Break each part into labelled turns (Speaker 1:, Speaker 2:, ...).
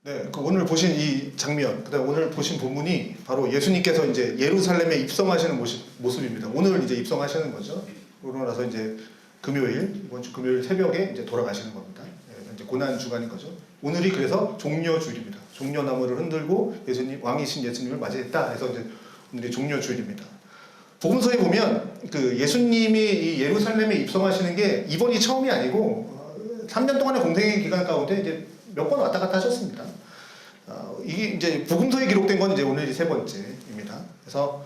Speaker 1: 네, 그 오늘 보신 이 장면, 그다음 오늘 보신 본문이 바로 예수님께서 이제 예루살렘에 입성하시는 모습입니다. 오늘 이제 입성하시는 거죠. 그러고 나서 이제 금요일, 이번 주 금요일 새벽에 이제 돌아가시는 겁니다. 네, 이제 고난 주간인 거죠. 오늘이 그래서 종려주일입니다. 종려나무를 흔들고 예수님, 왕이신 예수님을 맞이했다 해서 이제 오늘이 종려주일입니다. 복음서에 보면 그 예수님이 이 예루살렘에 입성하시는 게 이번이 처음이 아니고 3년 동안의 공생의 기간 가운데 이제 몇 번 왔다 갔다 하셨습니다. 이게 이제 복음서에 기록된 건 이제 오늘이 세 번째입니다. 그래서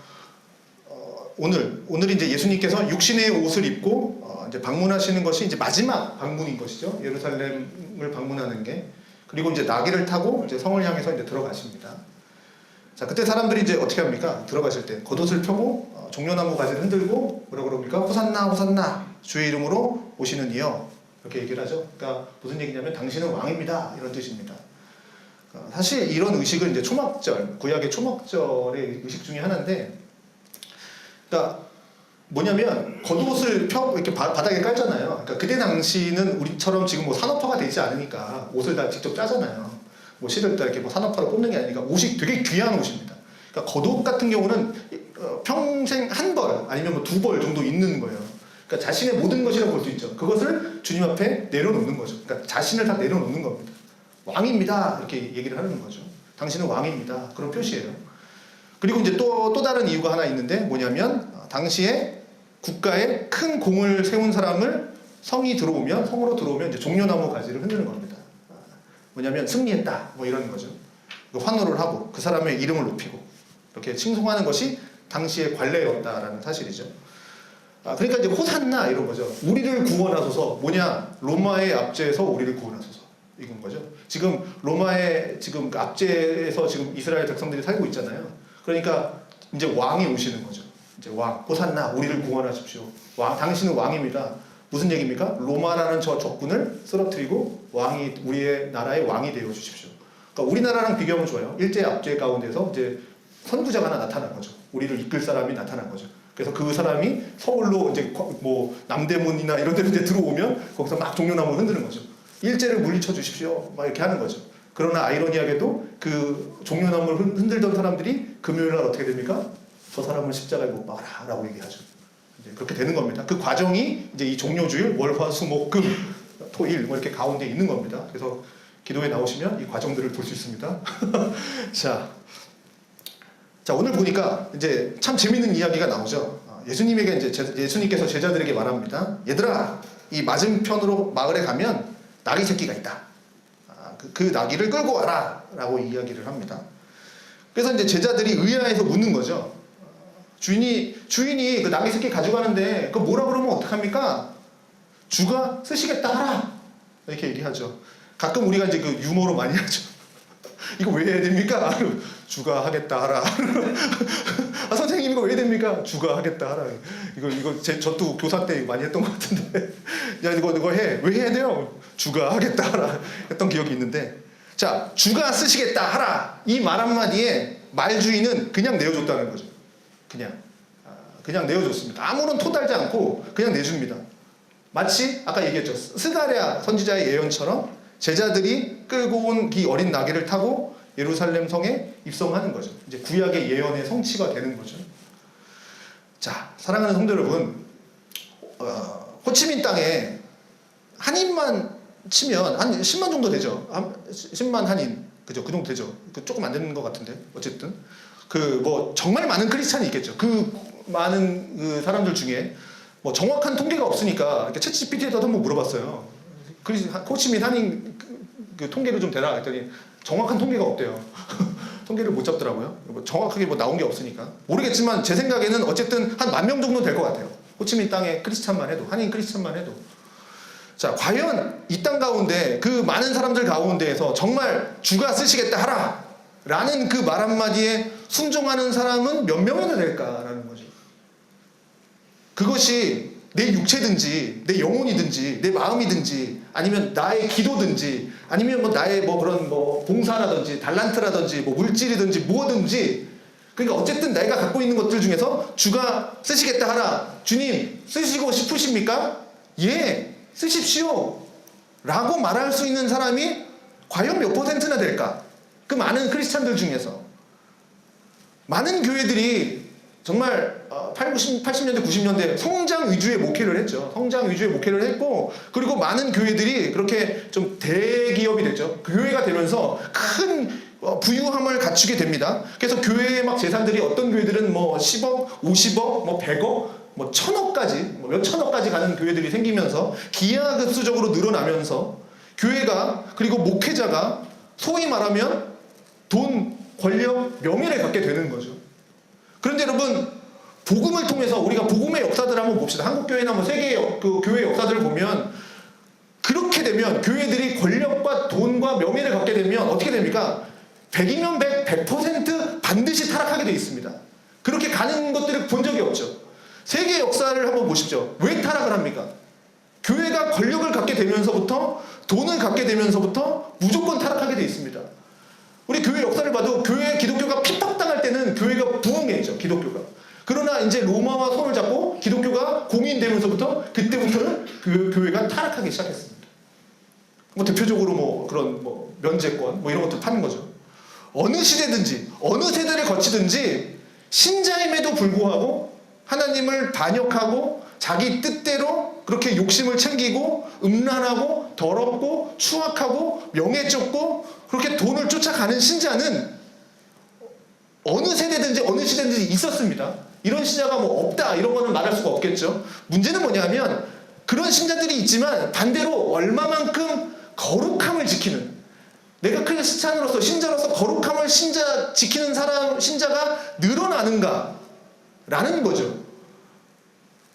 Speaker 1: 오늘 이제 예수님께서 육신의 옷을 입고 이제 방문하시는 것이 이제 마지막 방문인 것이죠. 예루살렘을 방문하는 게. 그리고 이제 나귀를 타고 이제 성을 향해서 이제 들어가십니다. 자, 그때 사람들이 이제 어떻게 합니까? 들어가실 때 겉옷을 펴고 종려나무 가지를 흔들고 뭐라 그럽니까? 호산나 호산나 주의 이름으로 오시는 이여, 이렇게 얘기를 하죠. 그러니까 무슨 얘기냐면 당신은 왕입니다, 이런 뜻입니다. 사실 이런 의식을 이제 초막절, 구약의 초막절의 의식 중에 하나인데, 그러니까 뭐냐면 겉옷을 이렇게 바닥에 깔잖아요. 그러니까 그때 당시는 우리처럼 지금 뭐 산업화가 되지 않으니까 옷을 다 직접 짜잖아요. 뭐 실을 다 이렇게 뭐 산업화로 꽂는 게 아니니까 옷이 되게 귀한 옷입니다. 그러니까 겉옷 같은 경우는 평생 한 벌 아니면 뭐 두 벌 정도 있는 거예요. 그러니까 자신의 모든 것이라고 볼 수 있죠. 그것을 주님 앞에 내려놓는 거죠. 그러니까 자신을 다 내려놓는 겁니다. 왕입니다, 이렇게 얘기를 하는 거죠. 당신은 왕입니다, 그런 표시예요. 그리고 이제 또 다른 이유가 하나 있는데 뭐냐면 당시에 국가에 큰 공을 세운 사람을 성으로 들어오면 이제 종려나무 가지를 흔드는 겁니다. 뭐냐면 승리했다, 뭐 이런 거죠. 환호를 하고 그 사람의 이름을 높이고 이렇게 칭송하는 것이 당시의 관례였다라는 사실이죠. 그러니까 이제 호산나 이런 거죠. 우리를 구원하소서, 뭐냐, 로마의 압제에서 우리를 구원하소서, 이건 거죠. 지금 로마의 지금 그 압제에서 지금 이스라엘 백성들이 살고 있잖아요. 그러니까 이제 왕이 오시는 거죠. 이제 왕, 호산나, 우리를 구원하십시오. 왕, 당신은 왕입니다. 무슨 얘기입니까? 로마라는 저 적군을 쓰러뜨리고 왕이, 우리의 나라의 왕이 되어 주십시오. 그러니까 우리나라랑 비교하면 좋아요. 일제 압제 가운데서 이제 선구자가 하나 나타난 거죠. 우리를 이끌 사람이 나타난 거죠. 그래서 그 사람이 서울로 이제 뭐 남대문이나 이런 데로 이제 들어오면 거기서 막 종려나무를 흔드는 거죠. 일제를 물리쳐 주십시오, 막 이렇게 하는 거죠. 그러나 아이러니하게도 그 종려나무를 흔들던 사람들이 금요일 날 어떻게 됩니까? 저 사람을 십자가에 못 박아라 라고 얘기하죠. 이제 그렇게 되는 겁니다. 그 과정이 이제 이 종려주일, 월, 화, 수, 목, 금, 토, 일 뭐 이렇게 가운데 있는 겁니다. 그래서 기도에 나오시면 이 과정들을 볼 수 있습니다. 자, 오늘 보니까 이제 참 재밌는 이야기가 나오죠. 예수님에게 이제 예수님께서 제자들에게 말합니다. 얘들아, 이 맞은편으로 마을에 가면 나귀 새끼가 있다. 그 나귀를 끌고 와라 라고 이야기를 합니다. 그래서 이제 제자들이 의아해서 묻는 거죠. 주인이 그 나귀 새끼 가져가는데 그거 뭐라 그러면 어떡합니까? 주가 쓰시겠다 하라, 이렇게 얘기하죠. 가끔 우리가 이제 그 유머로 많이 하죠. 이거 왜 해야 됩니까? 주가 하겠다 하라. 선생님 이거 왜 됩니까? 주가 하겠다 하라. 저도 교사 때 많이 했던 것 같은데. 야, 이거 해. 왜 해야 돼요? 주가 하겠다 하라. 했던 기억이 있는데. 자, 주가 쓰시겠다 하라. 이 말 한마디에 말주인은 그냥 내어줬다는 거죠. 그냥 내어줬습니다. 아무런 토달지 않고 그냥 내줍니다. 마치 아까 얘기했죠. 스가랴 선지자의 예언처럼 제자들이 끌고 온 이 어린 나귀를 타고 예루살렘 성에 입성하는 거죠. 이제 구약의 예언의 성취가 되는 거죠. 자, 사랑하는 성도 여러분, 호치민 땅에 한인만 치면 한 10만 정도 되죠. 10만 한인, 그죠? 그 정도 되죠. 조금 안 되는 것 같은데 어쨌든 뭐 정말 많은 크리스찬이 있겠죠. 그 많은 그 사람들 중에 뭐 정확한 통계가 없으니까 이렇게 챗GPT에도 한번 물어봤어요. 호치민 한인 그 통계를 좀 대라 했더니 정확한 통계가 없대요. 통계를 못 잡더라고요. 정확하게 뭐 나온 게 없으니까 모르겠지만 제 생각에는 어쨌든 한 10,000명 정도 될 것 같아요. 호치민 땅의 크리스찬만 해도, 한인 크리스찬만 해도. 자, 과연 이 땅 가운데 그 많은 사람들 가운데에서 정말 주가 쓰시겠다 하라 라는 그 말 한마디에 순종하는 사람은 몇 명이나 될까라는 거죠. 그것이 내 육체든지 내 영혼이든지 내 마음이든지 아니면 나의 기도든지 아니면 뭐 나의 뭐 그런 뭐 봉사라든지 달란트라든지 뭐 물질이든지 뭐든지, 그러니까 어쨌든 내가 갖고 있는 것들 중에서 주가 쓰시겠다 하라. 주님 쓰시고 싶으십니까? 예, 쓰십시오 라고 말할 수 있는 사람이 과연 몇 퍼센트나 될까? 그 많은 크리스찬들 중에서 많은 교회들이 정말 80년대, 90년대 성장 위주의 목회를 했죠. 성장 위주의 목회를 했고, 그리고 많은 교회들이 그렇게 좀 대기업이 됐죠. 교회가 되면서 큰 부유함을 갖추게 됩니다. 그래서 교회의 막 재산들이 어떤 교회들은 뭐 10억, 50억, 뭐 100억, 뭐 1000억까지, 뭐 몇 천억까지 가는 교회들이 생기면서 기하급수적으로 늘어나면서 교회가, 그리고 목회자가 소위 말하면 돈, 권력, 명예를 갖게 되는 거죠. 그런데 여러분, 복음을 통해서 우리가 복음의 역사들을 한번 봅시다. 한국교회나 뭐 세계의 그 교회 역사들을 보면 그렇게 되면 교회들이 권력과 돈과 명예를 갖게 되면 어떻게 됩니까? 100이면 100, 100% 반드시 타락하게 되어 있습니다. 그렇게 가는 것들을 본 적이 없죠. 세계 역사를 한번 보십시오. 왜 타락을 합니까? 교회가 권력을 갖게 되면서부터, 돈을 갖게 되면서부터 무조건 타락하게 되어 있습니다. 우리 교회 역사를 봐도 교회 기독교가 핍박당할 때는 교회가 부흥했죠. 기독교가. 그러나 이제 로마와 손을 잡고 기독교가 공인되면서부터 그때부터는 그 교회가 타락하기 시작했습니다. 뭐 대표적으로 뭐 그런 뭐 면제권 뭐 이런 것들 파는 거죠. 어느 시대든지 어느 세대를 거치든지 신자임에도 불구하고 하나님을 반역하고 자기 뜻대로 그렇게 욕심을 챙기고 음란하고 더럽고 추악하고 명예 쫓고 그렇게 돈을 쫓아가는 신자는 어느 세대든지 어느 시대든지 있었습니다. 이런 신자가 뭐 없다 이런 거는 말할 수가 없겠죠. 문제는 뭐냐면 그런 신자들이 있지만 반대로 얼마만큼 거룩함을 지키는, 내가 크리스찬으로서 신자로서 거룩함을 지키는 신자가 늘어나는가 라는 거죠.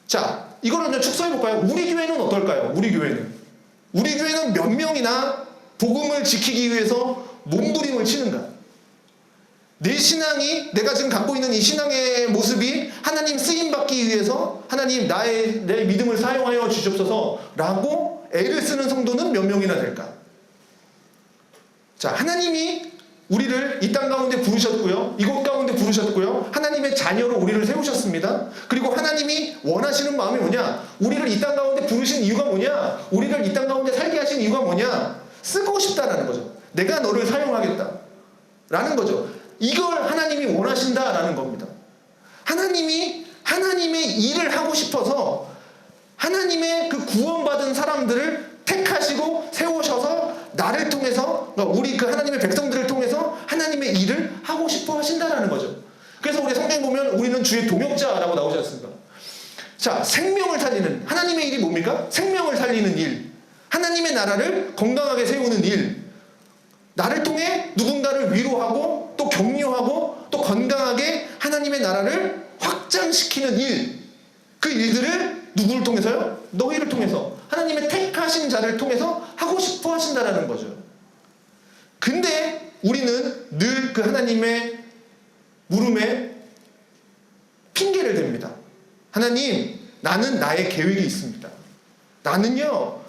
Speaker 1: 자, 이거를 좀 축소해 볼까요? 우리 교회는 어떨까요? 우리 교회는 몇 명이나 복음을 지키기 위해서 몸부림을 치는가? 내 신앙이, 내가 지금 갖고 있는 이 신앙의 모습이 하나님 쓰임받기 위해서 하나님 내 믿음을 사용하여 주시옵소서 라고 애를 쓰는 성도는 몇 명이나 될까? 자, 하나님이 우리를 이 땅 가운데 부르셨고요. 이곳 가운데 부르셨고요. 하나님의 자녀로 우리를 세우셨습니다. 그리고 하나님이 원하시는 마음이 뭐냐? 우리를 이 땅 가운데 부르신 이유가 뭐냐? 우리를 이 땅 가운데 살게 하신 이유가 뭐냐? 쓰고 싶다라는 거죠. 내가 너를 사용하겠다 라는 거죠. 이걸 하나님이 원하신다라는 겁니다. 하나님이 하나님의 일을 하고 싶어서 하나님의 그 구원받은 사람들을 택하시고 세우셔서 나를 통해서, 우리 그 하나님의 백성들을 통해서 하나님의 일을 하고 싶어 하신다라는 거죠. 그래서 우리 성경 보면 우리는 주의 동역자라고 나오지 않습니까? 자, 생명을 살리는 하나님의 일이 뭡니까? 생명을 살리는 일, 하나님의 나라를 건강하게 세우는 일, 나를 통해 누군가를 위로하고 또 격려하고 또 건강하게 하나님의 나라를 확장시키는 일, 그 일들을 누구를 통해서요? 너희를 통해서, 하나님의 택하신 자를 통해서 하고 싶어 하신다라는 거죠. 근데 우리는 늘 그 하나님의 물음에 핑계를 댑니다. 하나님, 나는 나의 계획이 있습니다. 나는요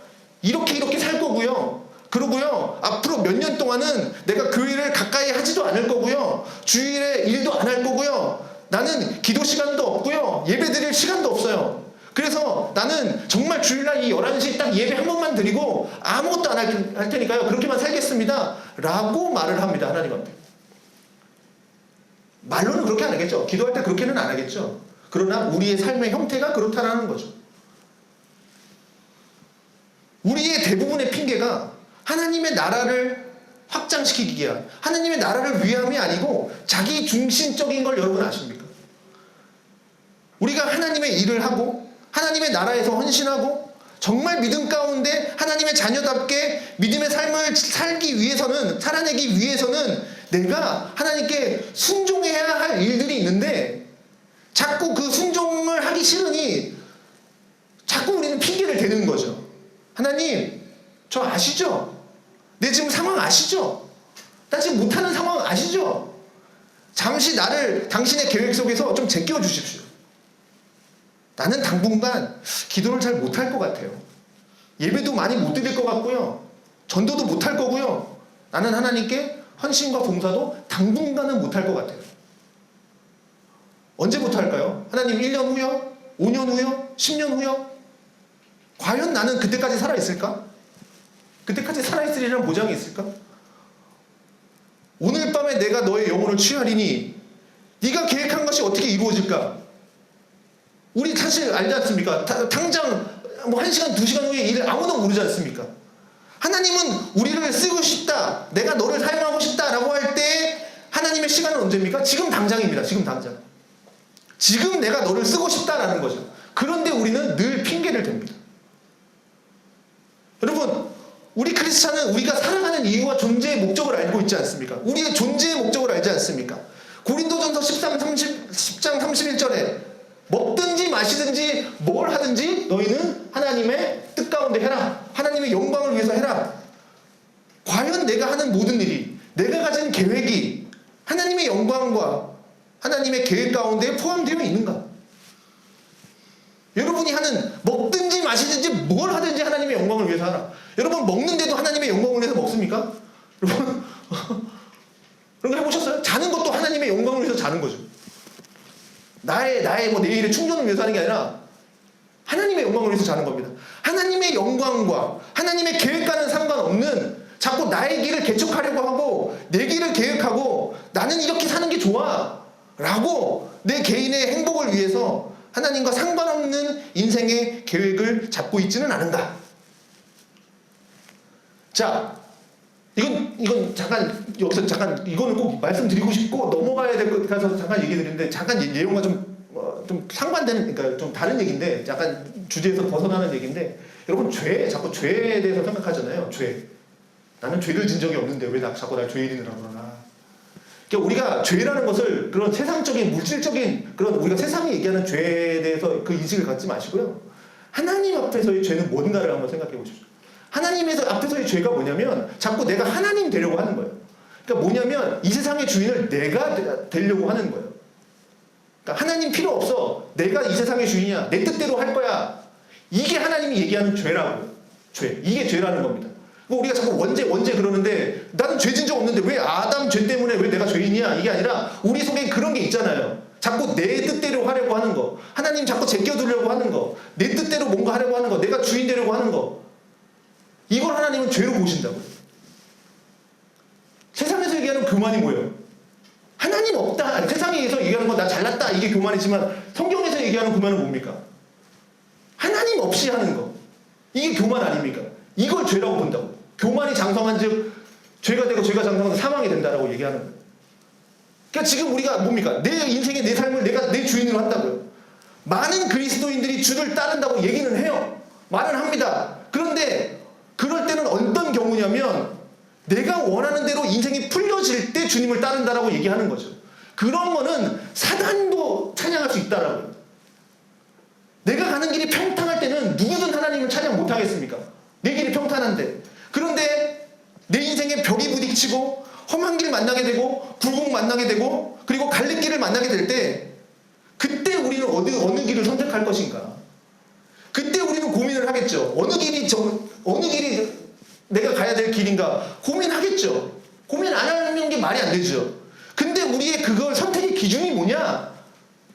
Speaker 1: 이렇게 살 거고요. 그러고요, 앞으로 몇 년 동안은 내가 교회를 가까이 하지도 않을 거고요. 주일에 일도 안 할 거고요. 나는 기도 시간도 없고요. 예배 드릴 시간도 없어요. 그래서 나는 정말 주일날 이 11시 딱 예배 한 번만 드리고 아무것도 안 할 테니까요. 그렇게만 살겠습니다. 라고 말을 합니다. 하나님한테. 말로는 그렇게 안 하겠죠. 기도할 때 그렇게는 안 하겠죠. 그러나 우리의 삶의 형태가 그렇다라는 거죠. 우리의 대부분의 핑계가 하나님의 나라를 확장시키기 위한, 하나님의 나라를 위함이 아니고 자기 중심적인 걸 여러분 아십니까? 우리가 하나님의 일을 하고 하나님의 나라에서 헌신하고 정말 믿음 가운데 하나님의 자녀답게 믿음의 삶을 살아내기 위해서는 내가 하나님께 순종해야 할 일들이 있는데 자꾸 그 순종을 하기 싫으니 자꾸 우리는 핑계를 대는 거죠. 하나님, 저 아시죠? 내 지금 상황 아시죠? 나 지금 못하는 상황 아시죠? 잠시 나를 당신의 계획 속에서 좀 제껴 주십시오. 나는 당분간 기도를 잘 못할 것 같아요. 예배도 많이 못 드릴 것 같고요. 전도도 못할 거고요. 나는 하나님께 헌신과 봉사도 당분간은 못할 것 같아요. 언제부터 할까요? 하나님 1년 후요? 5년 후요? 10년 후요? 과연 나는 그때까지 살아있을까? 그때까지 살아있으리라는 보장이 있을까? 오늘 밤에 내가 너의 영혼을 취하리니 네가 계획한 것이 어떻게 이루어질까? 우리 사실 알지 않습니까? 당장 뭐 1시간, 2시간 후에 일을 아무도 모르지 않습니까? 하나님은 우리를 쓰고 싶다, 내가 너를 사용하고 싶다라고 할 때 하나님의 시간은 언제입니까? 지금 당장입니다. 지금 당장. 지금 내가 너를 쓰고 싶다라는 거죠. 그런데 우리는 늘 핑계를 댑니다. 여러분, 우리 크리스찬은 우리가 살아가는 이유와 존재의 목적을 알고 있지 않습니까? 우리의 존재의 목적을 알지 않습니까? 고린도전서 10장 31절에 먹든지 마시든지 뭘 하든지 너희는 하나님의 뜻 가운데 해라. 하나님의 영광을 위해서 해라. 과연 내가 하는 모든 일이, 내가 가진 계획이 하나님의 영광과 하나님의 계획 가운데 포함되어 있는가? 여러분이 하는 먹든지 마시든지 뭘 하든지 하나님의 영광을 위해서 하라. 여러분 먹는데도 하나님의 영광을 위해서 먹습니까? 여러분 그런 거 해보셨어요? 자는 것도 하나님의 영광을 위해서 자는 거죠. 나의 뭐 내일의 충전을 위해서 하는 게 아니라 하나님의 영광을 위해서 자는 겁니다. 하나님의 영광과 하나님의 계획과는 상관없는 자꾸 나의 길을 개척하려고 하고 내 길을 계획하고 나는 이렇게 사는 게 좋아 라고 내 개인의 행복을 위해서 하나님과 상관없는 인생의 계획을 잡고 있지는 않은가? 자, 이건 잠깐 여기서 잠깐 이거는 꼭 말씀드리고 싶고 넘어가야 될 것 같아서 잠깐 얘기 드리는데 잠깐 내용과 좀 상반되는, 그러니까 좀 다른 얘기인데 약간 주제에서 벗어나는 얘기인데, 여러분 자꾸 죄에 대해서 생각하잖아요. 죄. 나는 죄를 진 적이 없는데 왜 자꾸 날 죄인이라고 그러나. 그러니까 우리가 죄라는 것을 그런 세상적인 물질적인 그런 우리가 세상이 얘기하는 죄에 대해서 그 인식을 갖지 마시고요. 하나님 앞에서의 죄는 뭔가를 한번 생각해 보십시오. 하나님 앞에서의 죄가 뭐냐면 자꾸 내가 하나님 되려고 하는 거예요. 그러니까 뭐냐면 이 세상의 주인을 내가 되려고 하는 거예요. 그러니까 하나님 필요 없어. 내가 이 세상의 주인이야. 내 뜻대로 할 거야. 이게 하나님이 얘기하는 죄라고요. 죄. 이게 죄라는 겁니다. 우리가 자꾸 원죄 그러는데 나는 죄 진 적 없는데 왜 아담 죄 때문에 왜 내가 죄인이야? 이게 아니라 우리 속에 그런 게 있잖아요. 자꾸 내 뜻대로 하려고 하는 거. 하나님 자꾸 제껴두려고 하는 거. 내 뜻대로 뭔가 하려고 하는 거. 내가 주인 되려고 하는 거. 이걸 하나님은 죄로 보신다고요. 세상에서 얘기하는 교만이 뭐예요? 하나님 없다. 세상에서 얘기하는 건 나 잘났다. 이게 교만이지만 성경에서 얘기하는 교만은 뭡니까? 하나님 없이 하는 거. 이게 교만 아닙니까? 이걸 죄라고 본다고. 교만이 장성한 즉 죄가 되고 죄가 장성한 사망이 된다라고 얘기하는 거예요. 그러니까 지금 우리가 뭡니까? 내 인생의 내 삶을 내가 내 주인으로 한다고요. 많은 그리스도인들이 주를 따른다고 얘기는 해요. 말은 합니다. 그런데 그럴 때는 어떤 경우냐면 내가 원하는 대로 인생이 풀려질 때 주님을 따른다라고 얘기하는 거죠. 그런 거는 사단도 찬양할 수 있다라고요. 내가 가는 길이 평탄할 때는 누구든 하나님을 찬양 못하겠습니까? 내 길이 평탄한데. 그런데 내 인생에 벽이 부딪히고 험한 길 만나게 되고 굴곡 만나게 되고 그리고 갈림길을 만나게 될 때 그때 우리는 어느 길을 선택할 것인가? 그때 우리는 고민을 하겠죠. 어느 길이 내가 가야 될 길인가 고민하겠죠. 고민 안 하는 게 말이 안 되죠. 근데 우리의 그걸 선택의 기준이 뭐냐?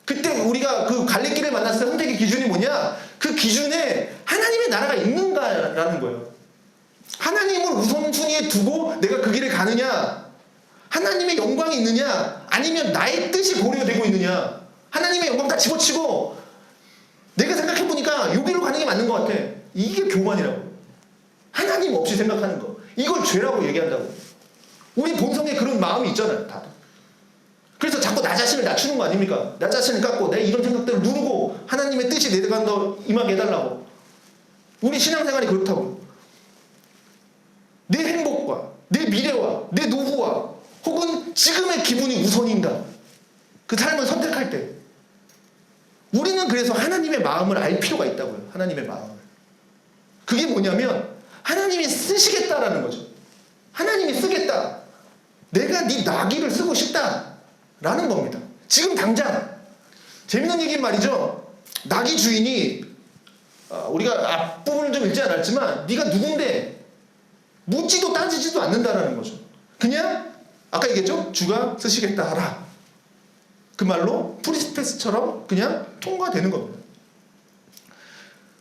Speaker 1: 그때 우리가 그 갈림길을 만났을 때 선택의 기준이 뭐냐? 그 기준에 하나님의 나라가 있는가라는 거예요. 하나님을 우선순위에 두고 내가 그 길을 가느냐? 하나님의 영광이 있느냐? 아니면 나의 뜻이 고려되고 있느냐? 하나님의 영광 다 집어치고 내가 생각해보니까 여기로 가는 게 맞는 것 같아. 이게 교만이라고. 하나님 없이 생각하는 거. 이걸 죄라고 얘기한다고. 우리 본성에 그런 마음이 있잖아요. 다들. 그래서 자꾸 나 자신을 낮추는 거 아닙니까? 나 자신을 깎고 내 이런 생각들을 누르고 하나님의 뜻이 내가 더 임하게 해달라고. 우리 신앙생활이 그렇다고. 내 행복과 내 미래와 내 노후와 혹은 지금의 기분이 우선인가? 그 삶을 선택할 때 우리는 그래서 하나님의 마음을 알 필요가 있다고요. 하나님의 마음을. 그게 뭐냐면 하나님이 쓰시겠다라는 거죠. 하나님이 쓰겠다. 내가 네 나귀를 쓰고 싶다라는 겁니다. 지금 당장. 재밌는 얘기인 말이죠. 나귀 주인이 우리가 앞부분을 좀 읽지 않았지만 네가 누군데 묻지도 따지지도 않는다라는 거죠. 그냥 아까 얘기했죠. 주가 쓰시겠다 하라. 그 말로 프리스패스처럼 그냥 통과되는 겁니다.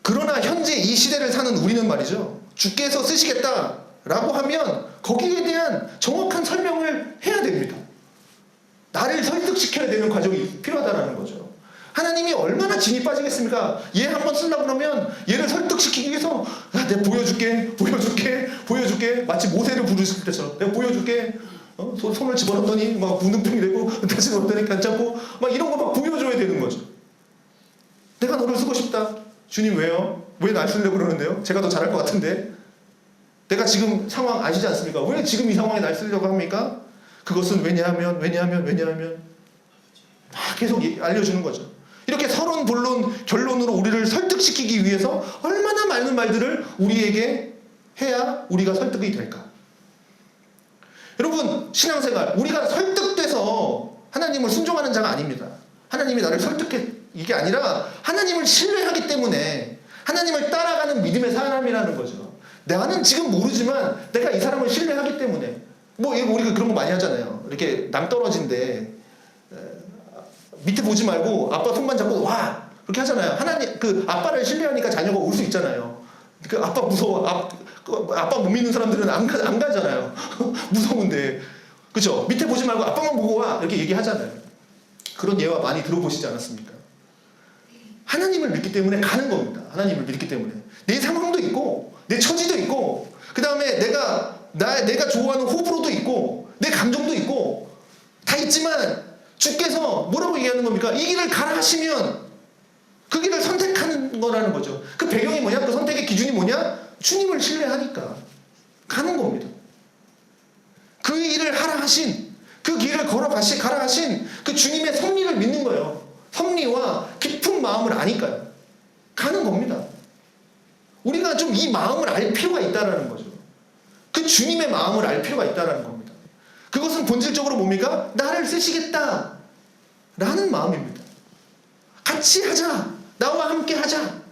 Speaker 1: 그러나 현재 이 시대를 사는 우리는 말이죠. 주께서 쓰시겠다라고 하면 거기에 대한 정확한 설명을 해야 설득시켜야 되는 과정이 필요하다는 거죠. 하나님이 얼마나 진이 빠지겠습니까? 얘 한번 쓰려고 그러면 얘를 설득시키기 위해서 내가 보여줄게 마치 모세를 부르실 때처럼 내가 보여줄게 손을 집어넣더니 막 무능병이 되고 다시 넣었더니 괜찮고 막 이런 거 막 보여줘야 되는 거죠. 내가 너를 쓰고 싶다. 주님 왜요? 왜 날 쓰려고 그러는데요? 제가 더 잘할 것 같은데. 내가 지금 상황 아시지 않습니까? 왜 지금 이 상황에 날 쓰려고 합니까? 그것은 왜냐하면 막 계속 알려주는 거죠. 이렇게 서론, 본론, 결론으로 우리를 설득시키기 위해서 얼마나 많은 말들을 우리에게 해야 우리가 설득이 될까? 여러분, 신앙생활, 우리가 설득돼서 하나님을 순종하는 자가 아닙니다. 하나님이 나를 설득해, 이게 아니라 하나님을 신뢰하기 때문에 하나님을 따라가는 믿음의 사람이라는 거죠. 나는 지금 모르지만 내가 이 사람을 신뢰하기 때문에 뭐 우리가 그런 거 많이 하잖아요. 이렇게 낭떠러지인데 밑에 보지 말고 아빠 손만 잡고 와 그렇게 하잖아요. 하나님 그 아빠를 신뢰하니까 자녀가 올 수 있잖아요. 그 아빠 무서워. 아빠 못 믿는 사람들은 안 가잖아요. 무서운데 그렇죠? 밑에 보지 말고 아빠만 보고 와 이렇게 얘기하잖아요. 그런 예화 많이 들어보시지 않았습니까? 하나님을 믿기 때문에 가는 겁니다. 하나님을 믿기 때문에 내 상황도 있고 내 처지도 있고 그 다음에 내가 좋아하는 호불호도 있고 내 감정도 있고 다 있지만 주께서 뭐라고 얘기하는 겁니까? 이 길을 가라 하시면 그 길을 선택하는 거라는 거죠. 그 배경이 뭐냐? 그 선택의 기준이 뭐냐? 주님을 신뢰하니까 가는 겁니다. 그 일을 하라 하신 그 길을 가라 하신 그 주님의 섭리를 믿는 거예요. 섭리와 깊은 마음을 아니까요. 가는 겁니다. 우리가 좀 이 마음을 알 필요가 있다는 거죠. 그 주님의 마음을 알 필요가 있다는 겁니다. 그것은 본질적으로 뭡니까? 나를 쓰시겠다 라는 마음입니다. 같이 하자. 나와 함께 하자.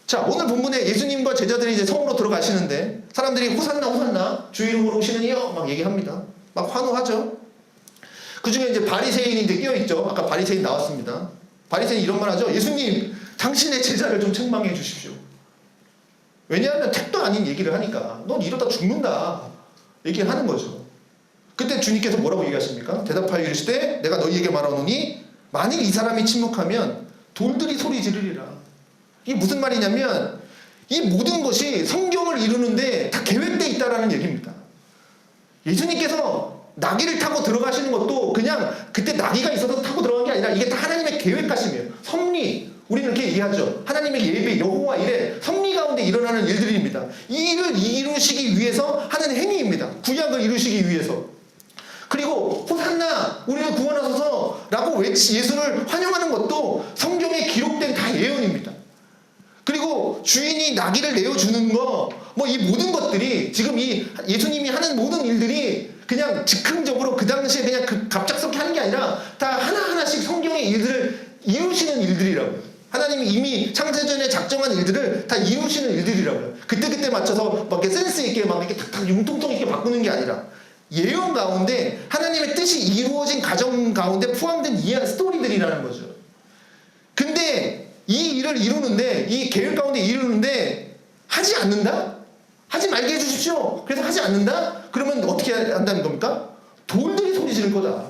Speaker 1: 자, 오늘 본문에 예수님과 제자들이 이제 성으로 들어가시는데 사람들이 호산나 주 이름으로 오시는 이여 막 얘기합니다. 막 환호하죠. 그 중에 이제 바리새인이 이제 끼어있죠. 아까 바리새인 나왔습니다. 바리새인이 이런 말 하죠. 예수님, 당신의 제자를 좀 책망해 주십시오. 왜냐하면 택도 아닌 얘기를 하니까 넌 이러다 죽는다 얘기를 하는 거죠. 그때 주님께서 뭐라고 얘기하십니까? 대답하여 이르시되 내가 너희에게 말하노니 만일 이 사람이 침묵하면 돌들이 소리 지르리라. 이게 무슨 말이냐면 이 모든 것이 성경을 이루는데 다 계획되어 있다는 얘기입니다. 예수님께서 나귀를 타고 들어가시는 것도 그냥 그때 나귀가 있어서 타고 들어간 게 아니라 이게 다 하나님의 계획하심이에요. 섭리. 우리는 이렇게 얘기하죠. 하나님의 예배, 여호와 이래 섭리 가운데 일어나는 일들입니다. 이 일을 이루시기 위해서 하는 행위입니다. 구약을 이루시기 위해서. 그리고 호산나 우리를 구원하소서 라고 예수를 환영하는 것도 성경에 기록된 다 예언입니다. 그리고 주인이 나귀를 내어주는 거 뭐 이 모든 것들이 지금 이 예수님이 하는 모든 일들이 그냥 즉흥적으로 그 당시에 그냥 갑작스럽게 하는 게 아니라 다 하나하나씩 성경의 일들을 이루시는 일들이라고요. 하나님이 이미 창세전에 작정한 일들을 다 이루시는 일들이라고요. 그때그때 맞춰서 막 이렇게 센스 있게 막 이렇게 탁탁 융통성 있게 바꾸는 게 아니라 예언 가운데 하나님의 뜻이 이루어진 가정 가운데 포함된 스토리들이라는 거죠. 근데 이 일을 이루는데 이 계획 가운데 이루는데 하지 않는다? 하지 말게 해주십시오. 그래서 하지 않는다? 그러면 어떻게 한다는 겁니까? 돌들이 소리 지를 거다.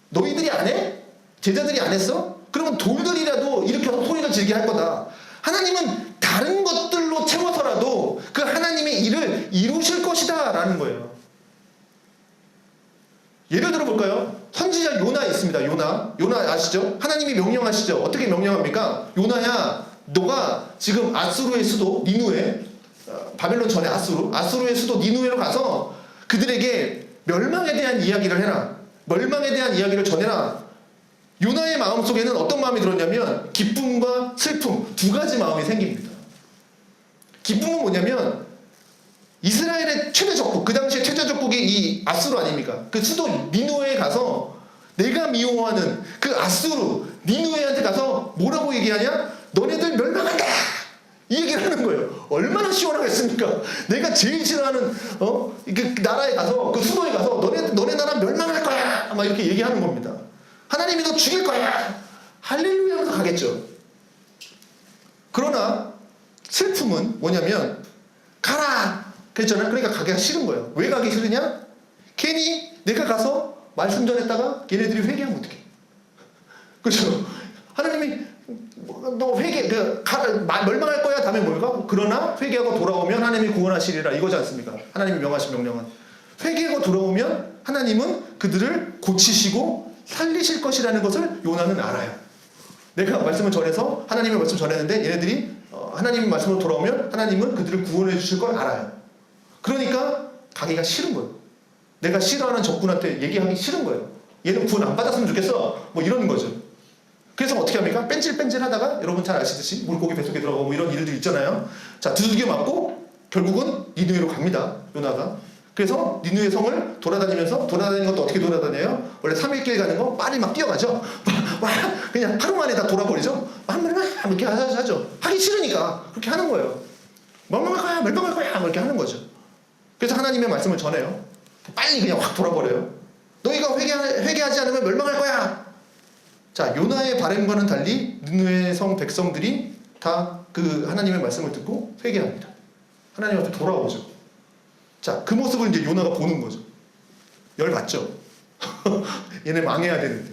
Speaker 1: 너희들이 안 해? 제자들이 안 했어? 그러면 돌들이라도 일으켜서 소리를 지르게 할 거다. 하나님은 다른 것들로 채워서라도 그 하나님의 일을 이루실 것이다 라는 거예요. 예를 들어볼까요? 선지자 요나 있습니다. 요나 아시죠? 하나님이 명령하시죠. 어떻게 명령합니까? 요나야 너가 지금 아수르의 수도 니누에 바벨론 전에 아수르의 수도 니누에로 가서 그들에게 멸망에 대한 이야기를 해라. 멸망에 대한 이야기를 전해라. 요나의 마음속에는 어떤 마음이 들었냐면 기쁨과 슬픔 두 가지 마음이 생깁니다. 기쁨은 뭐냐면 이스라엘의 최대 적국, 그 당시에 최대 적국이 이 아수르 아닙니까? 그 수도 니누에에 가서 내가 미워하는 그 아수르 니누에한테 가서 뭐라고 얘기하냐? 너네들 멸망한다! 이 얘기를 하는 거예요. 얼마나 시원하겠습니까? 내가 제일 싫어하는 그 나라에 가서 그 수도에 가서 너네 나라 멸망할 거야! 막 이렇게 얘기하는 겁니다. 하나님이 너 죽일 거야! 할렐루야 하면서 가겠죠. 그러나 슬픔은 뭐냐면 가라! 그랬잖아요. 그러니까 가기가 싫은 거예요. 왜 가기 싫으냐? 괜히 내가 가서 말씀 전했다가 얘네들이 회개하면 어떡해? 그렇죠? 하나님이 너 멸망할 거야. 다음에 뭘까? 그러나 회개하고 돌아오면 하나님이 구원하시리라. 이거지 않습니까? 하나님이 명하신 명령은. 회개하고 돌아오면 하나님은 그들을 고치시고 살리실 것이라는 것을 요나는 알아요. 내가 말씀을 전해서 하나님의 말씀을 전했는데 얘네들이 하나님의 말씀으로 돌아오면 하나님은 그들을 구원해 주실 걸 알아요. 그러니까 가기가 싫은 거예요. 내가 싫어하는 적군한테 얘기하기 싫은 거예요. 얘는 구원 안 받았으면 좋겠어. 뭐 이러는 거죠. 그래서 어떻게 합니까? 뺀질뺀질 하다가 여러분 잘 아시듯이 물고기 뱃속에 들어가고 뭐 이런 일들 있잖아요. 자, 두들겨 맞고 결국은 니느웨로 갑니다. 요나가. 그래서 니느웨 성을 돌아다니는 것도 어떻게 돌아다녀요? 원래 3일길 가는 거 빨리 막 뛰어가죠. 그냥 하루 만에 다 돌아버리죠. 이렇게 하죠. 하기 싫으니까 그렇게 하는 거예요. 멸망할 거야 이렇게 하는 거죠. 그래서 하나님의 말씀을 전해요. 빨리 그냥 확 돌아버려요. 너희가 회개하지 않으면 멸망할 거야. 자, 요나의 바람과는 달리 니느웨 성 백성들이 다 그 하나님의 말씀을 듣고 회개합니다. 하나님 앞에 돌아오죠. 자, 그 모습을 이제 요나가 보는 거죠. 열받죠. 얘네 망해야 되는데.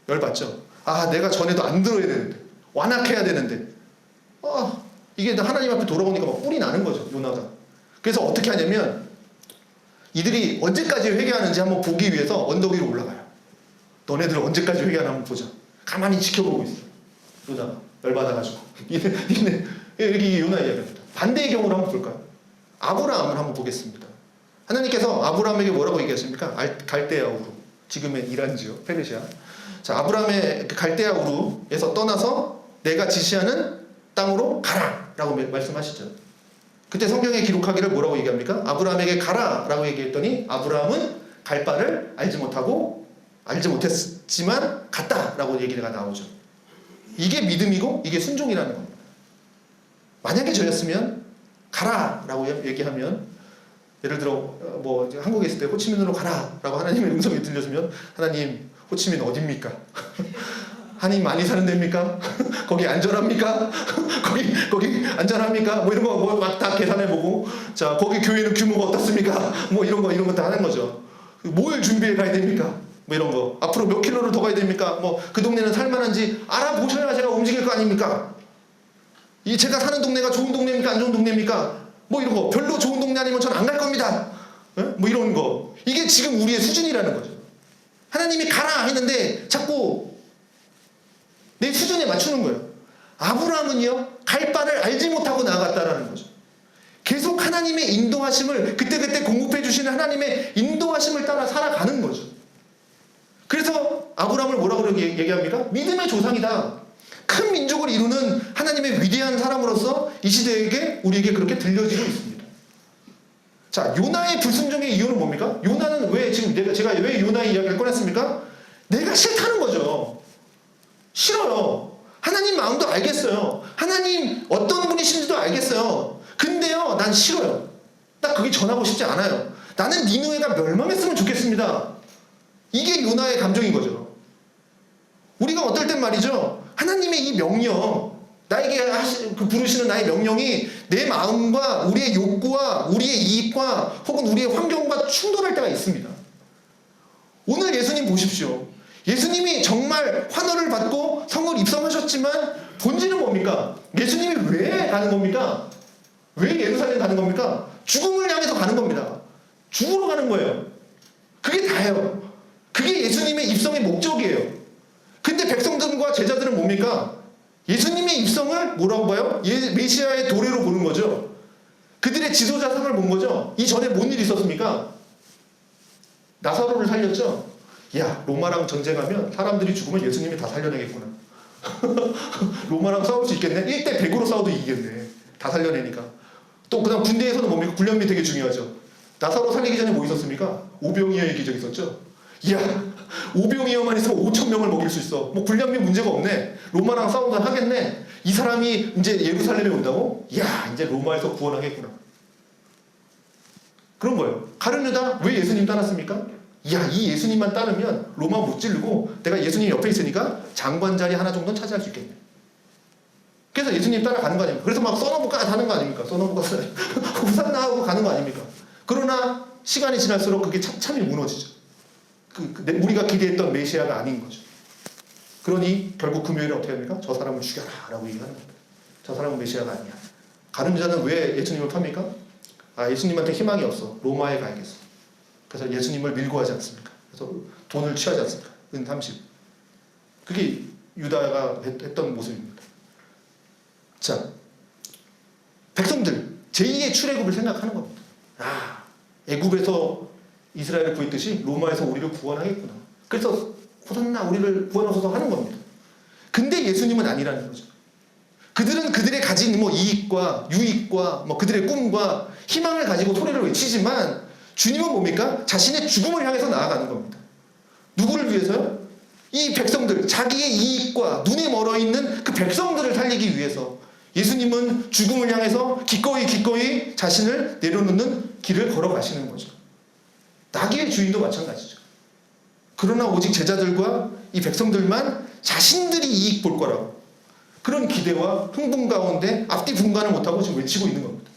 Speaker 1: 열받죠. 아, 내가 전에도 안 들어야 되는데. 완악해야 되는데. 이게 하나님 앞에 돌아오니까 막 뿔이 나는 거죠. 요나가. 그래서 어떻게 하냐면 이들이 언제까지 회개하는지 한번 보기 위해서 언덕 위로 올라가요. 너네들 언제까지 회개하나 한번 보자. 가만히 지켜보고 있어. 요나가 열받아가지고. 이게 요나 이야기입니다. 반대의 경우를 한번 볼까요? 아브라함을 한번 보겠습니다. 하나님께서 아브라함에게 뭐라고 얘기하십니까? 갈대아 우루. 지금의 이란 지역, 페르시아. 자, 아브라함의 갈대아 우루에서 떠나서 내가 지시하는 땅으로 가라! 라고 말씀하시죠. 그때 성경에 기록하기를 뭐라고 얘기합니까? 아브라함에게 가라! 라고 얘기했더니 아브라함은 갈 바를 알지 못했지만 갔다! 라고 얘기가 나오죠. 이게 믿음이고 이게 순종이라는 겁니다. 만약에 저였으면 가라! 라고 얘기하면 예를 들어 뭐 한국에 있을 때 호치민으로 가라! 라고 하나님의 음성이 들려주면 하나님 호치민 어딥니까? 한인 많이 사는 데입니까? 거기 안전합니까? 거기 안전합니까? 뭐 이런 거 막 다 계산해보고 자 거기 교회는 규모가 어떻습니까? 뭐 이런 거 다 하는 거죠. 뭘 준비해 가야 됩니까? 뭐 이런 거 앞으로 몇 킬로를 더 가야 됩니까? 뭐 그 동네는 살만한지 알아보셔야 제가 움직일 거 아닙니까? 이 제가 사는 동네가 좋은 동네입니까? 안 좋은 동네입니까? 뭐 이런 거 별로 좋은 동네 아니면 전 안 갈 겁니다. 뭐 이런 거 이게 지금 우리의 수준이라는 거죠. 하나님이 가라 했는데 자꾸 내 수준에 맞추는 거예요. 아브라함은요 갈 바를 알지 못하고 나아갔다라는 거죠. 계속 하나님의 인도하심을 그때그때 공급해 주시는 하나님의 인도하심을 따라 살아가는 거죠. 그래서 아브라함을 뭐라고 얘기합니까? 믿음의 조상이다. 큰 민족을 이루는 하나님의 위대한 사람으로서 이 시대에게 우리에게 그렇게 들려지고 있습니다. 자, 요나의 불순종의 이유는 뭡니까? 요나는 왜 지금 제가 왜 요나의 이야기를 꺼냈습니까? 내가 싫다는 거죠. 싫어요. 하나님 마음도 알겠어요. 하나님 어떤 분이신지도 알겠어요. 근데요, 난 싫어요. 나 그게 전하고 싶지 않아요. 나는 니느웨가 멸망했으면 좋겠습니다. 이게 요나의 감정인 거죠. 우리가 어떨 땐 말이죠. 하나님의 이 명령, 나에게 부르시는 나의 명령이 내 마음과 우리의 욕구와 우리의 이익과 혹은 우리의 환경과 충돌할 때가 있습니다. 오늘 예수님 보십시오. 예수님이 정말 환호를 받고 성을 입성하셨지만 본질은 뭡니까? 예수님이 왜 가는 겁니까? 왜 예루살렘 가는 겁니까? 죽음을 향해서 가는 겁니다. 죽으러 가는 거예요. 그게 다예요. 그게 예수님의 입성의 목적이에요. 근데 백성들과 제자들은 뭡니까? 예수님의 입성을 뭐라고 봐요? 메시아의 도래로 보는 거죠. 그들의 지도자성을 본 거죠. 이전에 뭔 일이 있었습니까? 나사로를 살렸죠. 야, 로마랑 전쟁하면 사람들이 죽으면 예수님이 다 살려내겠구나. 로마랑 싸울 수 있겠네? 1대 100으로 싸워도 이기겠네. 다 살려내니까. 또 그다음 군대에서는 뭡니까? 군량미 되게 중요하죠. 나사로 살리기 전에 뭐 있었습니까? 오병이어의 기적 있었죠. 이야, 오병이어만 있으면 5,000명을 먹일 수 있어. 뭐 군량미 문제가 없네. 로마랑 싸우다 하겠네. 이 사람이 이제 예루살렘에 온다고? 이야, 이제 로마에서 구원하겠구나. 그런 거예요. 가룟 유다 왜 예수님 따랐습니까? 이야, 이 예수님만 따르면 로마 못 찌르고 내가 예수님 옆에 있으니까 장관 자리 하나 정도는 차지할 수 있겠네. 그래서 예수님 따라가는 거 아닙니까? 그래서 막 써놓고 하는 거 아닙니까? 써놓고 후산나 하고 가는 거 아닙니까? 그러나 시간이 지날수록 그게 참이 무너지죠. 우리가 기대했던 메시아가 아닌 거죠. 그러니 결국 금요일에 어떻게 합니까? 저 사람을 죽여라 라고 얘기하는 겁니다. 저 사람은 메시아가 아니야. 가늠자는 왜 예수님을 팝니까? 예수님한테 희망이 없어. 로마에 가야겠어. 그래서 예수님을 밀고 하지 않습니까? 그래서 돈을 취하지 않습니까? 은 30. 그게 유다가 했던 모습입니다. 자, 백성들 제2의 출애굽을 생각하는 겁니다. 애굽에서 이스라엘을 구했듯이 로마에서 우리를 구원하겠구나. 그래서 호산나 우리를 구원하소서 하는 겁니다. 근데 예수님은 아니라는 거죠. 그들은 그들의 가진 이익과 유익과 그들의 꿈과 희망을 가지고 소리를 외치지만 주님은 뭡니까? 자신의 죽음을 향해서 나아가는 겁니다. 누구를 위해서요? 이 백성들, 자기의 이익과 눈에 멀어있는 그 백성들을 살리기 위해서 예수님은 죽음을 향해서 기꺼이 자신을 내려놓는 길을 걸어가시는 거죠. 나귀의 주인도 마찬가지죠. 그러나 오직 제자들과 이 백성들만 자신들이 이익 볼 거라고 그런 기대와 흥분 가운데 앞뒤 분간을 못하고 지금 외치고 있는 겁니다.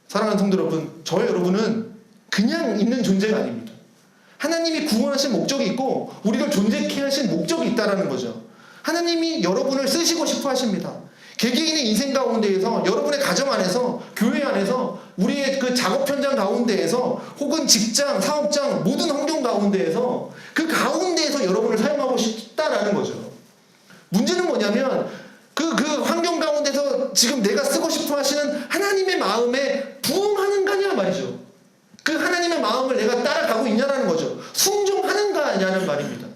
Speaker 1: 사랑하는 성도 여러분, 저 여러분은 그냥 있는 존재가 아닙니다. 하나님이 구원하신 목적이 있고 우리를 존재케 하신 목적이 있다는 거죠. 하나님이 여러분을 쓰시고 싶어 하십니다. 개개인의 인생 가운데에서 여러분의 가정 안에서 교회 안에서 우리의 그 작업 현장 가운데에서 혹은 직장, 사업장 모든 환경 가운데에서 그 가운데에서 여러분을 사용하고 싶다라는 거죠. 문제는 뭐냐면 그 환경 가운데서 지금 내가 쓰고 싶어 하시는 하나님의 마음에 부응하는가냐 말이죠. 그 하나님의 마음을 내가 따라가고 있냐라는 거죠. 순종하는가 아니냐는 말입니다.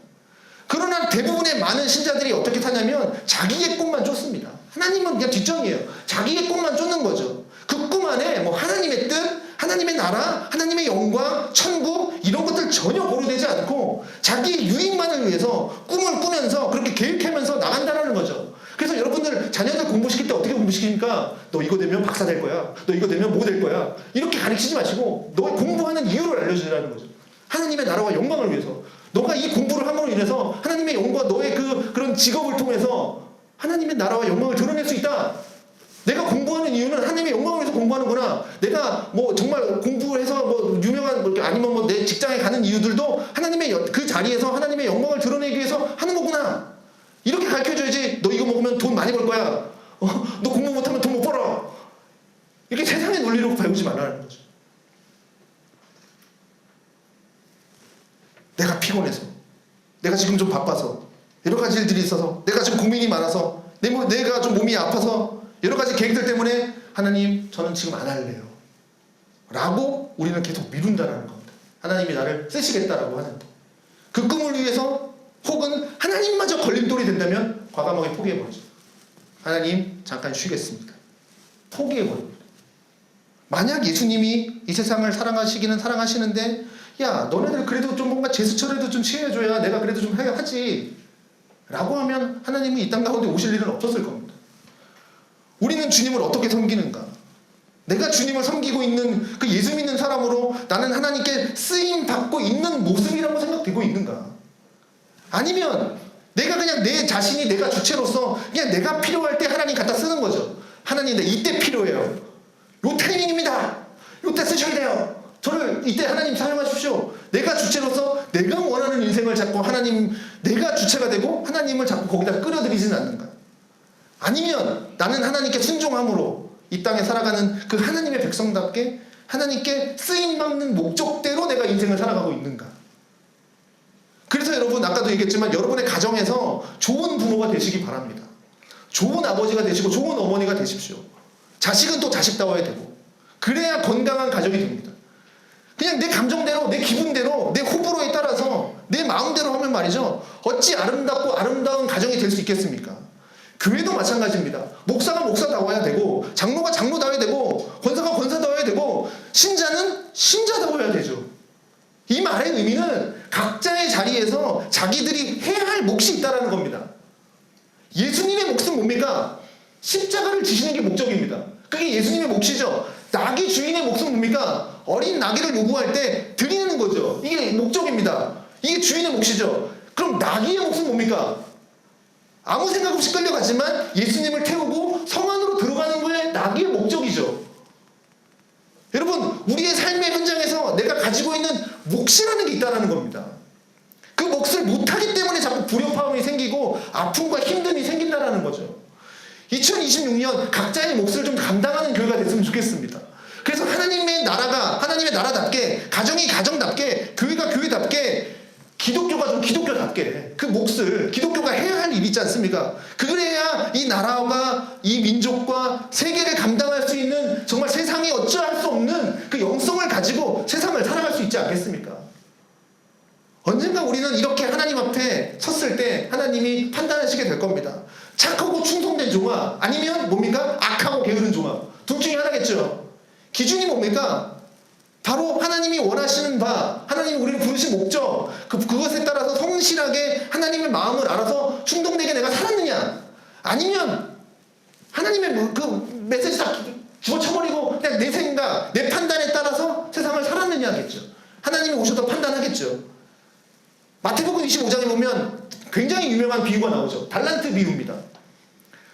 Speaker 1: 그러나 대부분의 많은 신자들이 어떻게 사냐면 자기의 꿈만 쫓습니다. 하나님은 그냥 뒷정이에요. 자기의 꿈만 쫓는 거죠. 그 꿈 안에 하나님의 뜻, 하나님의 나라, 하나님의 영광, 천국 이런 것들 전혀 고려되지 않고 자기의 유익만을 위해서 꿈을 꾸면서 그렇게 계획하면서 나간다는 거죠. 그래서 여러분들 자녀들 공부시킬 때 어떻게 공부시키니까 너 이거 되면 박사 될 거야. 너 이거 되면 뭐 될 거야. 이렇게 가르치지 마시고 너의 공부하는 이유를 알려주라는 거죠. 하나님의 나라와 영광을 위해서. 너가 이 공부를 함으로 인해서 하나님의 영광, 너의 그런 직업을 통해서 하나님의 나라와 영광을 드러낼 수 있다. 내가 공부하는 이유는 하나님의 영광을 위해서 공부하는구나. 내가 정말 공부해서 유명한 아니면 내 직장에 가는 이유들도 하나님의 그 자리에서 하나님의 영광을 드러내기 위해서 하는 거구나. 이렇게 가르쳐줘야지. 너 이거 먹으면 돈 많이 벌 거야. 너 공부 못하면 돈 못 벌어. 이렇게 세상의 논리로 배우지 말라는 거죠. 내가 피곤해서, 내가 지금 좀 바빠서, 여러 가지 일들이 있어서, 내가 지금 고민이 많아서, 내가 좀 몸이 아파서, 여러 가지 계획들 때문에 하나님 저는 지금 안 할래요 라고 우리는 계속 미룬다는 겁니다. 하나님이 나를 쓰시겠다라고 하는데 그 꿈을 위해서 혹은 하나님마저 걸림돌이 된다면 과감하게 포기해버리죠. 하나님 잠깐 쉬겠습니다. 포기해버립니다. 만약 예수님이 이 세상을 사랑하시기는 사랑하시는데 야 너네들 그래도 좀 뭔가 제스처라도 좀 취해줘야 내가 그래도 좀 해야 하지 라고 하면 하나님은 이 땅 가운데 오실 일은 없었을 겁니다. 우리는 주님을 어떻게 섬기는가? 내가 주님을 섬기고 있는 그 예수 믿는 사람으로 나는 하나님께 쓰임받고 있는 모습이라고 생각되고 있는가? 아니면 내가 그냥 내 자신이 내가 주체로서 그냥 내가 필요할 때 하나님 갖다 쓰는 거죠. 하나님 내 이때 필요해요. 요 타이밍입니다. 요때 쓰셔야 돼요. 저를 이때 하나님 사용하십시오. 내가 주체로서 내가 원하는 인생을 잡고 하나님 내가 주체가 되고 하나님을 자꾸 거기다 끌어들이지는 않는가? 아니면 나는 하나님께 순종함으로 이 땅에 살아가는 그 하나님의 백성답게 하나님께 쓰임받는 목적대로 내가 인생을 살아가고 있는가? 그래서 여러분 아까도 얘기했지만 여러분의 가정에서 좋은 부모가 되시기 바랍니다. 좋은 아버지가 되시고 좋은 어머니가 되십시오. 자식은 또 자식다워야 되고 그래야 건강한 가정이 됩니다. 그냥 내 감정대로 내 기분대로 내 호불호에 따라서 내 마음대로 하면 말이죠. 어찌 아름답고 아름다운 가정이 될 수 있겠습니까? 교회도 마찬가지입니다. 목사가 목사다워야 되고 장로가 장로다워야 되고 권사가 권사다워야 되고 신자는 신자다워야 되죠. 이 말의 의미는 각자의 자리에서 자기들이 해야 할 몫이 있다는 겁니다. 예수님의 몫은 뭡니까? 십자가를 지시는 게 목적입니다. 그게 예수님의 몫이죠. 나귀 주인의 몫은 뭡니까? 어린 나귀를 요구할 때 드리는 거죠. 이게 목적입니다. 이게 주인의 몫이죠. 그럼 나귀의 몫은 뭡니까? 아무 생각 없이 끌려가지만 예수님을 태우고 성 안으로 들어가는 거에 나귀의 목적이죠. 여러분 우리의 삶의 현장에서 내가 가지고 있는 몫이라는 게 있다는 겁니다. 그 몫을 못하기 때문에 자꾸 불협화음이 생기고 아픔과 힘듦이 생긴다는 거죠. 2026년 각자의 몫을 좀 감당하는 교회가 됐으면 좋겠습니다. 그래서 하나님의 나라가 하나님의 나라답게, 가정이 가정답게, 교회가 교회답게, 기독교가 좀 기독교답게 그 몫을 기독교가 해야 할 일이 있지 않습니까? 그래야 이 나라와 이 민족과 세계를 감당할 수 있는, 정말 세상이 어찌할 수 없는 그 영성을 가지고 세상을 살아갈 수 있지 않겠습니까? 언젠가 우리는 이렇게 하나님 앞에 섰을 때 하나님이 판단하시게 될 겁니다. 착하고 충성된 종아, 아니면 뭡니까? 악하고 게으른 종아. 둘 중에 하나겠죠. 기준이 뭡니까? 바로 하나님이 원하시는 바, 하나님이 우리를 부르신 목적, 그것에 따라서 성실하게 하나님의 마음을 알아서 충동되게 내가 살았느냐, 아니면 하나님의 그 메시지 다 집어쳐버리고 그냥 내 생각, 내 판단에 따라서 세상을 살았느냐 하겠죠. 하나님이 오셔서 판단하겠죠. 마태복음 25장에 보면 굉장히 유명한 비유가 나오죠. 달란트 비유입니다.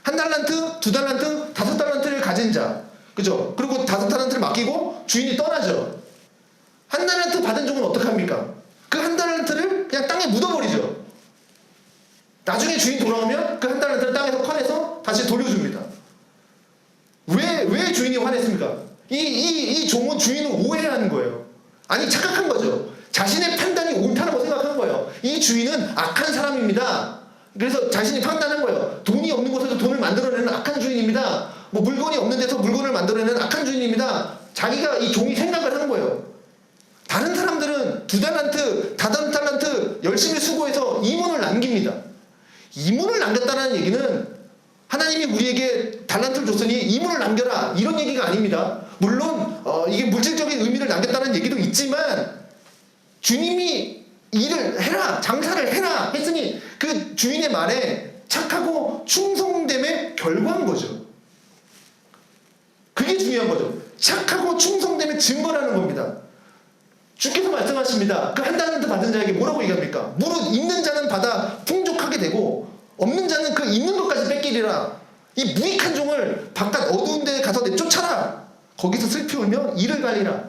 Speaker 1: 1달란트, 2달란트, 5달란트를 가진 자, 그죠? 그리고 5달란트를 맡기고 주인이 떠나죠. 1달란트 받은 종은 어떡합니까? 그 1달란트를 그냥 땅에 묻어버리죠. 나중에 주인 돌아오면 그 1달란트를 땅에서 꺼내서 다시 돌려줍니다. 왜 주인이 화냈습니까? 이 종은 주인을 오해한 거예요. 아니, 착각한 거죠. 자신의 판단이 옳다고 생각한 거예요. 이 주인은 악한 사람입니다. 그래서 자신이 판단한 거예요. 돈이 없는 곳에서 돈을 만들어내는 악한 주인입니다. 뭐 물건이 없는 데서 물건을 만들어내는 악한 주인입니다. 자기가 이 종이 생각을 한 거예요. 다른 사람들은 2달란트, 5달란트 열심히 수고해서 이문을 남깁니다. 이문을 남겼다는 얘기는 하나님이 우리에게 달란트를 줬으니 이문을 남겨라, 이런 얘기가 아닙니다. 물론 이게 물질적인 의미를 남겼다는 얘기도 있지만, 주님이 일을 해라, 장사를 해라 했으니 그 주인의 말에 착하고 충성됨의 결과인 거죠. 그게 중요한 거죠. 착하고 충성됨의 증거라는 겁니다. 주께서 말씀하십니다. 그 1달란트 받은 자에게 뭐라고 얘기합니까? 무릇 있는 자는 받아 풍족하게 되고 없는 자는 그 있는 것까지 뺏기리라. 이 무익한 종을 바깥 어두운 데에 가서 내쫓아라. 거기서 슬피 울며 이를 갈리라.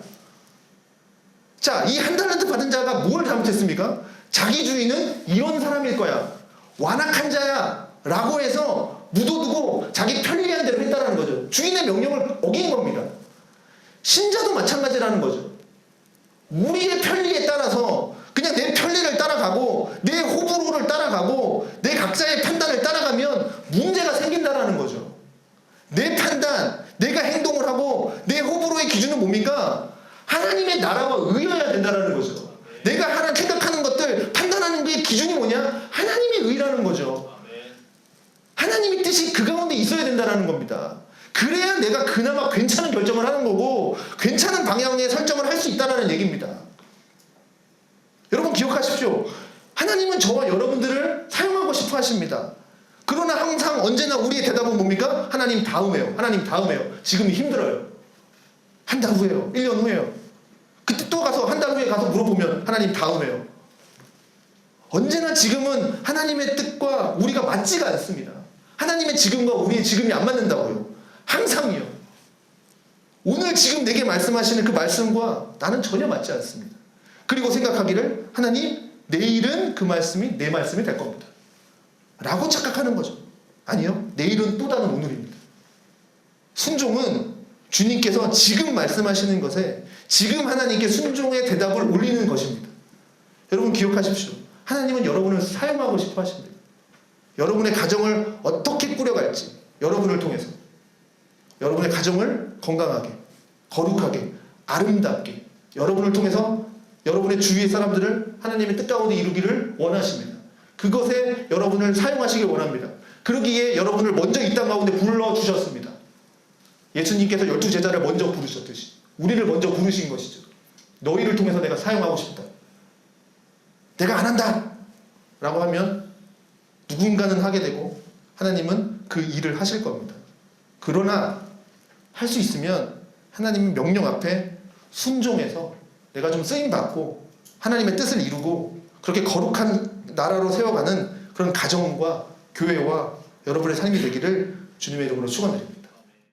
Speaker 1: 자, 이 1달란트 받은 자가 뭘 잘못했습니까? 자기 주인은 이런 사람일 거야, 완악한 자야 라고 해서 묻어두고 자기 편리한 대로 했다는 거죠. 주인의 명령을 어긴 겁니다. 신자도 마찬가지라는 거죠. 우리의 편리에 따라서 그냥 내 편리를 따라가고 내 호불호를 따라가고 내 각자의 판단을 따라가면 문제가 생긴다는 거죠. 내 판단, 내가 행동을 하고 내 호불호의 기준은 뭡니까? 하나님의 나라와 의여야 된다는 거죠. 내가 하나 생각하는 것들, 판단하는 게 기준이 뭐냐? 하나님의 의라는 거죠. 하나님의 뜻이 그 가운데 있어야 된다는 겁니다. 그래야 내가 그나마 괜찮은 결정을 하는 거고 괜찮은 방향의 설정을 할 수 있다는 얘기입니다. 여러분 기억하십시오. 하나님은 저와 여러분들을 사용하고 싶어 하십니다. 그러나 항상 언제나 우리의 대답은 뭡니까? 하나님 다음에요. 하나님 다음에요. 지금이 힘들어요. 한 달 후에요. 1년 후에요. 그때 또 가서 한 달 후에 가서 물어보면 하나님 다음에요. 언제나 지금은 하나님의 뜻과 우리가 맞지가 않습니다. 하나님의 지금과 우리의 지금이 안 맞는다고요. 항상이요. 오늘 지금 내게 말씀하시는 그 말씀과 나는 전혀 맞지 않습니다. 그리고 생각하기를 하나님 내일은 그 말씀이 내 말씀이 될 겁니다 라고 착각하는 거죠. 아니요. 내일은 또 다른 오늘입니다. 순종은 주님께서 지금 말씀하시는 것에 지금 하나님께 순종의 대답을 올리는 것입니다. 여러분 기억하십시오. 하나님은 여러분을 사용하고 싶어 하십니다. 여러분의 가정을 어떻게 꾸려갈지, 여러분을 통해서 여러분의 가정을 건강하게, 거룩하게, 아름답게 여러분을 통해서 여러분의 주위의 사람들을 하나님의 뜻 가운데 이루기를 원하십니다. 그것에 여러분을 사용하시길 원합니다. 그러기에 여러분을 먼저 이 땅 가운데 불러주셨습니다. 예수님께서 12제자를 먼저 부르셨듯이 우리를 먼저 부르신 것이죠. 너희를 통해서 내가 사용하고 싶다. 내가 안 한다 라고 하면 누군가는 하게 되고 하나님은 그 일을 하실 겁니다. 그러나 할 수 있으면 하나님의 명령 앞에 순종해서 내가 좀 쓰임받고 하나님의 뜻을 이루고 그렇게 거룩한 나라로 세워가는 그런 가정과 교회와 여러분의 삶이 되기를 주님의 이름으로 축원드립니다.